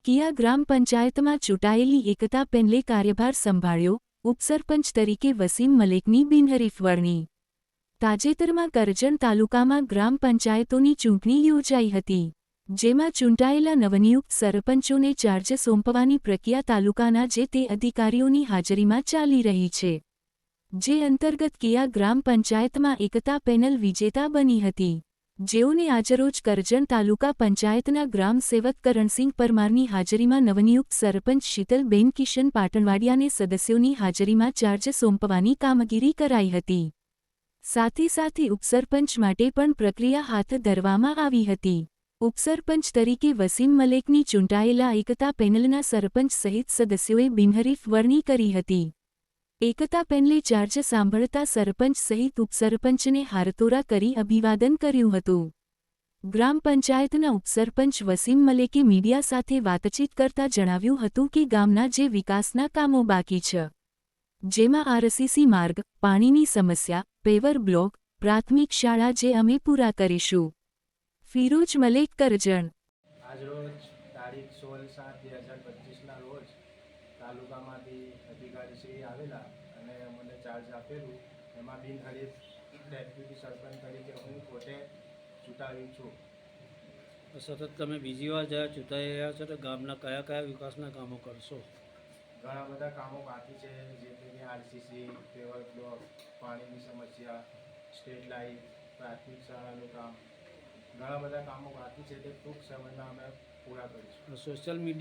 કિયા ગ્રામ પંચાયતમાં ચૂંટાયેલી એકતા પેનલે કાર્યભાર સંભાળ્યો, ઉપસરપંચ તરીકે વસીમ મલેકની બિનહરીફ વરણી. તાજેતરમાં કરજણ તાલુકામાં ગ્રામ પંચાયતોની ચૂંટણી યોજાઈ હતી, જેમાં ચૂંટાયેલા નવનિયુક્ત સરપંચોને ચાર્જ સોંપવાની પ્રક્રિયા તાલુકાના જે તે અધિકારીઓની હાજરીમાં ચાલી રહી છે, જે અંતર્ગત કિયા ગ્રામ પંચાયતમાં એકતા પેનલ વિજેતા બની હતી, જેઓને આજરોજ કરજણ તાલુકા પંચાયતના ગ્રામ સેવક કરણસિંહ પરમારની હાજરીમાં નવનિયુક્ત સરપંચ શીતલબેન કિશન પાટણવાડિયાને સદસ્યોની હાજરીમાં ચાર્જ સોંપવાની કામગીરી કરાઈ હતી. સાથે ઉપસરપંચ માટે પણ પ્રક્રિયા હાથ ધરવામાં આવી હતી. ઉપસરપંચ તરીકે વસીમ મલેકની ચૂંટાયેલા એકતા પેનલના સરપંચ સહિત સદસ્યોએ બિનહરીફ વરણી કરી હતી. એકતા પેનલે ચાર્જ સાંભળતા સરપંચ સહિત ઉપસરપંચને હારતોરા કરી અભિવાદન કર્યું હતું. ગ્રામ પંચાયતના ઉપસરપંચ વસીમ મલેકે મીડિયા સાથે વાતચીત કરતા જણાવ્યું હતું કે ગામના જે વિકાસના કામો બાકી છે, જેમાં આરસીસી માર્ગ, પાણીની સમસ્યા, પેવર બ્લોક, પ્રાથમિક શાળા જે અમે પૂરા કરીશું. ફિરોજ મલેક, કરજણ. આજરોજ તારીખ 16/7/2025ના રોજ તાલુકામાંથી અધિકારીશ્રી આવેલા અને મને ચાર્જ આપેલું. એમાં બિનહરીફ ડેપ્યુટી સરપંચ તરીકે હું પોતે ચૂંટાયું છું. સતત તમે બીજી વાર જ્યારે ચૂંટાઈ રહ્યા છો તો ગામના કયા કયા વિકાસના કામો કરશો? ઘણા બધા કામો બાકી છે, જે કે આરસીસી, પેવર બ્લોક, પાણીની સમસ્યા, સ્ટ્રીટ લાઇટ, પ્રાથમિક શાળાનું કામ, ઘણા બધા કામો બાકી છે, તે ટૂંક સમયમાં અમે પૂરા કરીશું. Social media